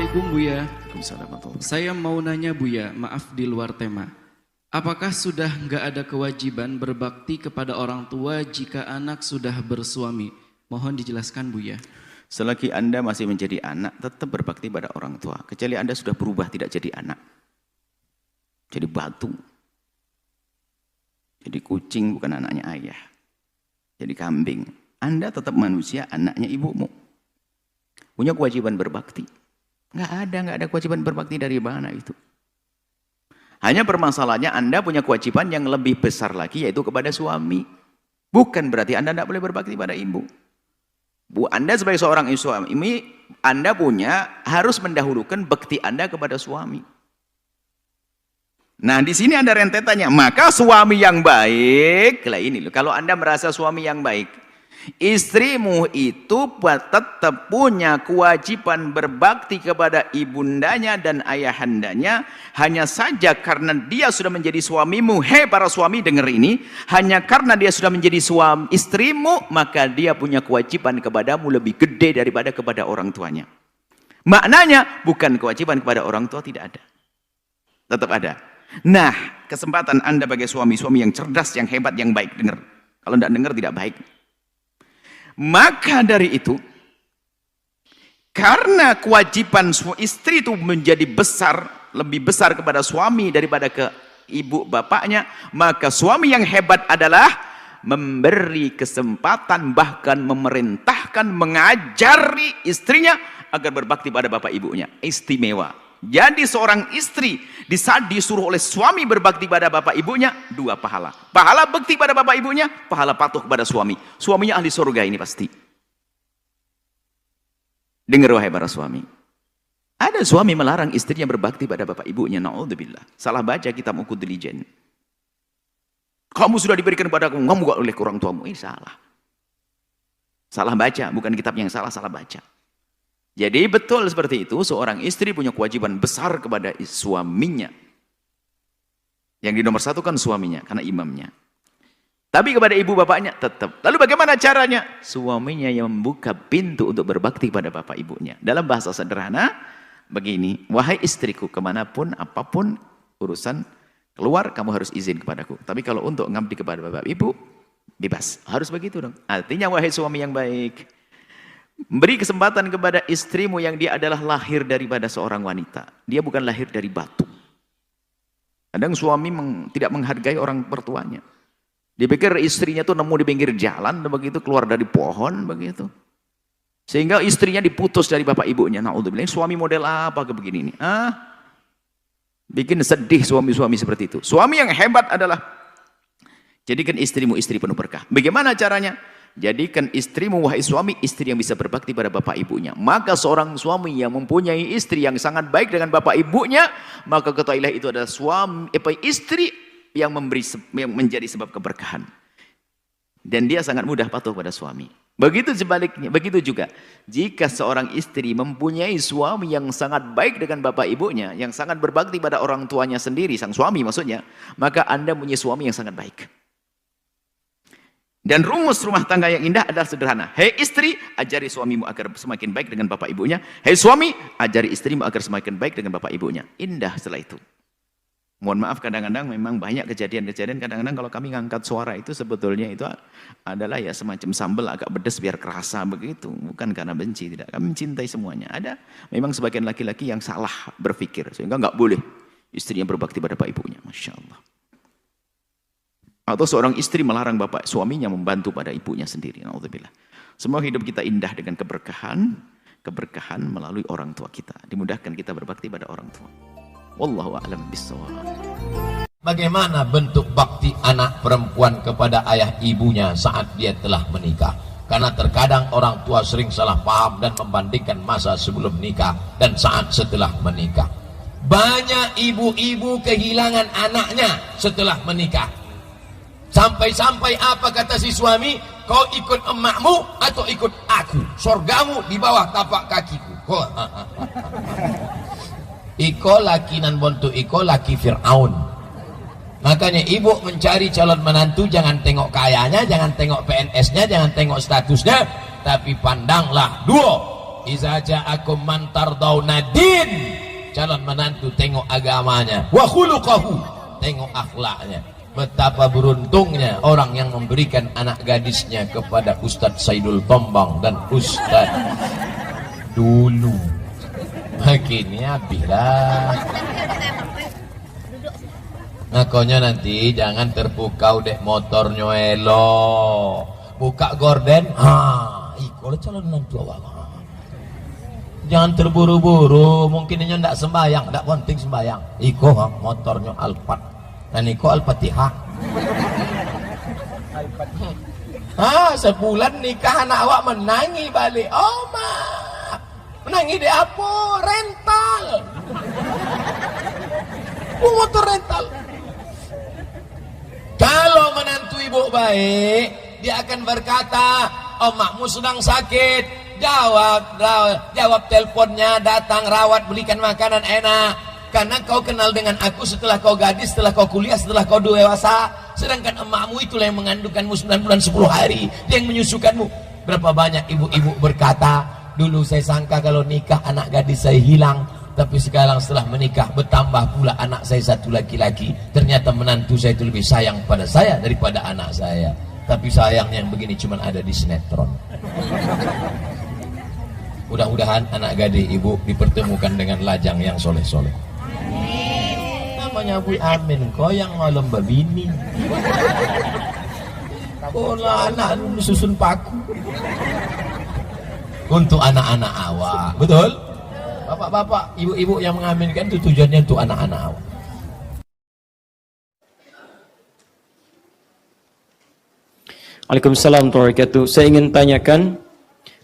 Assalamualaikum Buya. Waalaikumsalam. Saya mau nanya Buya, maaf di luar tema. Apakah sudah nggak ada kewajiban berbakti kepada orang tua jika anak sudah bersuami? Mohon dijelaskan Buya. Selagi Anda masih menjadi anak, tetap berbakti pada orang tua. Kecuali Anda sudah berubah tidak jadi anak. Jadi batu. Jadi kucing bukan anaknya ayah. Jadi kambing. Anda tetap manusia, anaknya ibumu. Punya kewajiban berbakti. Nggak ada kewajiban berbakti dari mana itu. Hanya permasalahannya Anda punya kewajiban yang lebih besar lagi, yaitu kepada suami. Bukan berarti Anda tidak boleh berbakti pada ibu. Anda sebagai seorang suami, Anda harus mendahulukan bakti Anda kepada suami. Nah, di sini ada rentetannya. Maka suami yang baik, lah ini loh. Kalau Anda merasa suami yang baik, istrimu itu tetap punya kewajiban berbakti kepada ibundanya dan ayahandanya. Hanya saja karena dia sudah menjadi suamimu, para suami dengar ini, hanya karena dia sudah menjadi suami istrimu, maka dia punya kewajiban kepadamu lebih gede daripada kepada orang tuanya. Maknanya bukan kewajiban kepada orang tua tidak ada, tetap ada. Nah, kesempatan Anda sebagai suami yang cerdas, yang hebat, yang baik, dengar. Kalau tidak dengar tidak baik. Maka dari itu, karena kewajiban istri itu menjadi besar, lebih besar kepada suami daripada ke ibu bapaknya, maka suami yang hebat adalah memberi kesempatan, bahkan memerintahkan, mengajari istrinya agar berbakti pada bapak ibunya. Istimewa. Jadi seorang istri di saat disuruh oleh suami berbakti pada bapak ibunya, 2 pahala. Pahala bakti pada bapak ibunya, pahala patuh kepada suami. Suaminya ahli surga ini pasti. Dengar wahai para suami. Ada suami melarang istrinya berbakti pada bapak ibunya. Na'udzubillah. Salah baca kitab Uqud Dilijen. Kamu sudah diberikan padaku, kamu gak oleh orang tuamu. Ini salah. Salah baca, bukan kitab yang salah baca. Jadi betul seperti itu, seorang istri punya kewajiban besar kepada suaminya. Yang di nomor 1 kan suaminya, karena imamnya. Tapi kepada ibu bapaknya tetap. Lalu bagaimana caranya? Suaminya yang membuka pintu untuk berbakti pada bapak ibunya. Dalam bahasa sederhana, begini, wahai istriku, kemanapun, apapun urusan keluar, kamu harus izin kepadaku. Tapi kalau untuk ngabdi kepada bapak ibu, bebas. Harus begitu dong. Artinya wahai suami yang baik, beri kesempatan kepada istrimu yang dia adalah lahir daripada seorang wanita. Dia bukan lahir dari batu. Kadang suami tidak menghargai orang pertuanya. Dia pikir istrinya tuh nemu di pinggir jalan, begitu keluar dari pohon, begitu. Sehingga istrinya diputus dari bapak ibunya. Na'udzubillah, suami model apa ke begini ini? Bikin sedih suami-suami seperti itu. Suami yang hebat adalah jadikan istrimu istri penuh berkah. Bagaimana caranya? Jadikan istrimu, wahai suami, istri yang bisa berbakti pada bapak ibunya. Maka seorang suami yang mempunyai istri yang sangat baik dengan bapak ibunya, maka ketahuilah itu adalah istri yang menjadi sebab keberkahan. Dan dia sangat mudah patuh pada suami. Begitu sebaliknya, begitu juga. Jika seorang istri mempunyai suami yang sangat baik dengan bapak ibunya, yang sangat berbakti pada orang tuanya sendiri, sang suami maksudnya, maka Anda punya suami yang sangat baik. Dan rumus rumah tangga yang indah adalah sederhana. Hei istri, ajari suamimu agar semakin baik dengan bapak ibunya. Hei suami, ajari istrimu agar semakin baik dengan bapak ibunya. Indah setelah itu. Mohon maaf, kadang-kadang memang banyak kejadian-kejadian. Kadang-kadang kalau kami ngangkat suara itu sebetulnya itu adalah ya semacam sambal agak pedas biar kerasa begitu. Bukan karena benci, tidak. Kami mencintai semuanya. Ada memang sebagian laki-laki yang salah berpikir. Sehingga nggak boleh istrinya berbakti pada bapak ibunya. Masya Allah. Atau seorang istri melarang bapak suaminya membantu pada ibunya sendiri. Na'udzubillah. Semua hidup kita indah dengan keberkahan melalui orang tua kita. Dimudahkan kita berbakti pada orang tua. Wallahu a'lam bishawab. Bagaimana bentuk bakti anak perempuan kepada ayah ibunya saat dia telah menikah? Karena terkadang orang tua sering salah paham dan membandingkan masa sebelum nikah dan saat setelah menikah. Banyak ibu-ibu kehilangan anaknya setelah menikah. Sampai-sampai apa kata si suami? Kau ikut emakmu atau ikut aku? Sorgamu di bawah tapak kakiku. Iko laki nan bontu iko laki Fir'aun. Makanya ibu mencari calon menantu, jangan tengok kayanya, jangan tengok PNS-nya, jangan tengok statusnya, tapi pandanglah dua iza ja'akum man tardawna din, calon menantu tengok agamanya, wa khuluquhu, tengok akhlaknya. Betapa beruntungnya orang yang memberikan anak gadisnya kepada Ustadz Saidul Tombang dan Ustadz dulu. Makanya bilang ngakonya nanti jangan terpukau dek motor nyoelo, buka gorden, iko calon menantu awak. Jangan terburu-buru, mungkin ini ndak sembayang, ndak penting sembayang. Iko motornya Alphard, dan iko Al-Fatihah. Sebulan nikah anak awak menangi balik. Oh ma, menangi di apa? Rental. Motor rental. Kalau menantu ibu baik, dia akan berkata, oh makmu sedang sakit. Jawab teleponnya, datang rawat, belikan makanan enak. Karena kau kenal dengan aku setelah kau gadis, setelah kau kuliah, setelah kau dewasa. Sedangkan emakmu itulah yang mengandungkanmu 9 bulan 10 hari, dia yang menyusukanmu. Berapa banyak ibu-ibu berkata, dulu saya sangka kalau nikah anak gadis saya hilang, tapi sekarang setelah menikah bertambah pula anak saya satu laki-laki. Ternyata menantu saya itu lebih sayang pada saya daripada anak saya. Tapi sayangnya yang begini cuma ada di sinetron. Mudah-mudahan anak gadis ibu dipertemukan dengan lajang yang soleh-soleh. Namanya Bu Amin, kau yang malam babini. Oh lah, anak susun paku. Untuk anak-anak awak, betul? Bapak-bapak, ibu-ibu yang mengaminkan itu tujuannya untuk anak-anak awak. Waalaikumsalam warahmatullahi wabarakatuh. Saya ingin tanyakan,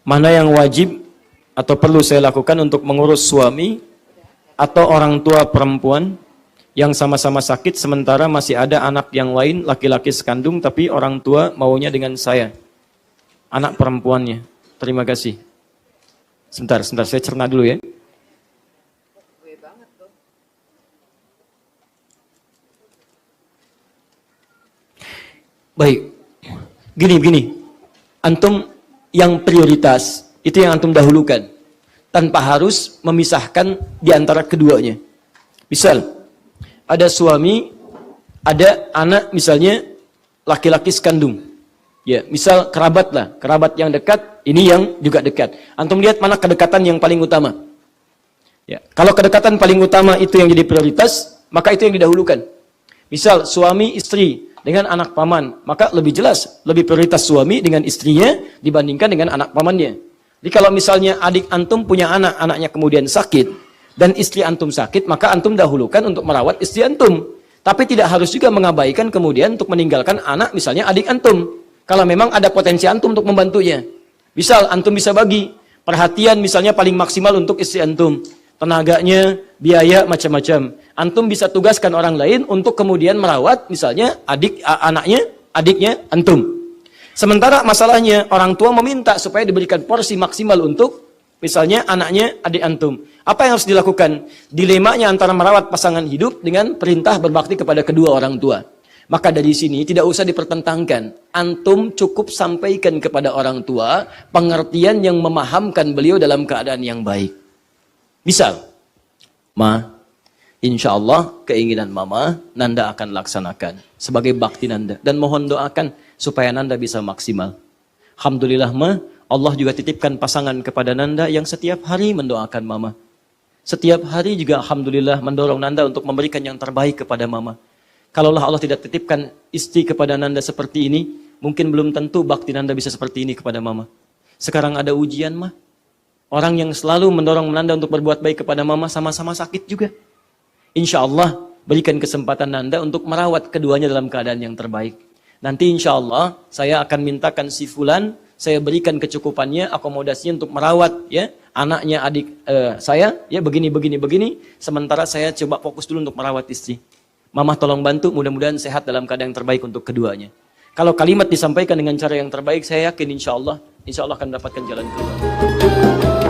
mana yang wajib atau perlu saya lakukan untuk mengurus suami atau orang tua perempuan yang sama-sama sakit sementara masih ada anak yang lain laki-laki sekandung tapi orang tua maunya dengan saya, anak perempuannya. Terima kasih. Sebentar saya cerna dulu ya. Baik, gini, antum yang prioritas itu yang antum dahulukan, tanpa harus memisahkan di antara keduanya. Misal, ada suami, ada anak misalnya laki-laki sekandung. Ya, misal kerabat lah, kerabat yang dekat, ini yang juga dekat. Antum lihat mana kedekatan yang paling utama. Ya, kalau kedekatan paling utama itu yang jadi prioritas, maka itu yang didahulukan. Misal suami istri dengan anak paman, maka lebih jelas, lebih prioritas suami dengan istrinya dibandingkan dengan anak pamannya. Jadi kalau misalnya adik antum punya anak, anaknya kemudian sakit, dan istri antum sakit, maka antum dahulukan untuk merawat istri antum. Tapi tidak harus juga mengabaikan kemudian untuk meninggalkan anak misalnya adik antum. Kalau memang ada potensi antum untuk membantunya. Misal antum bisa bagi perhatian misalnya paling maksimal untuk istri antum. Tenaganya, biaya, macam-macam. Antum bisa tugaskan orang lain untuk kemudian merawat misalnya adiknya antum. Sementara masalahnya orang tua meminta supaya diberikan porsi maksimal untuk misalnya anaknya adik antum. Apa yang harus dilakukan? Dilemanya antara merawat pasangan hidup dengan perintah berbakti kepada kedua orang tua. Maka dari sini tidak usah dipertentangkan. Antum cukup sampaikan kepada orang tua pengertian yang memahamkan beliau dalam keadaan yang baik. Misal, Ma, insya Allah keinginan Mama, Nanda akan laksanakan sebagai bakti Nanda. Dan mohon doakan supaya Nanda bisa maksimal. Alhamdulillah Ma, Allah juga titipkan pasangan kepada Nanda yang setiap hari mendoakan Mama. Setiap hari juga Alhamdulillah mendorong Nanda untuk memberikan yang terbaik kepada Mama. Kalaulah Allah tidak titipkan istri kepada Nanda seperti ini, mungkin belum tentu bakti Nanda bisa seperti ini kepada Mama. Sekarang ada ujian Ma. Orang yang selalu mendorong Nanda untuk berbuat baik kepada Mama sama-sama sakit juga. Insya Allah berikan kesempatan Nanda untuk merawat keduanya dalam keadaan yang terbaik. Nanti insya Allah saya akan mintakan si Fulan, saya berikan kecukupannya, akomodasinya untuk merawat ya anaknya adik saya ya begini. Sementara saya coba fokus dulu untuk merawat istri. Mama tolong bantu, mudah-mudahan sehat dalam keadaan yang terbaik untuk keduanya. Kalau kalimat disampaikan dengan cara yang terbaik, saya yakin insya Allah akan mendapatkan jalan keluar.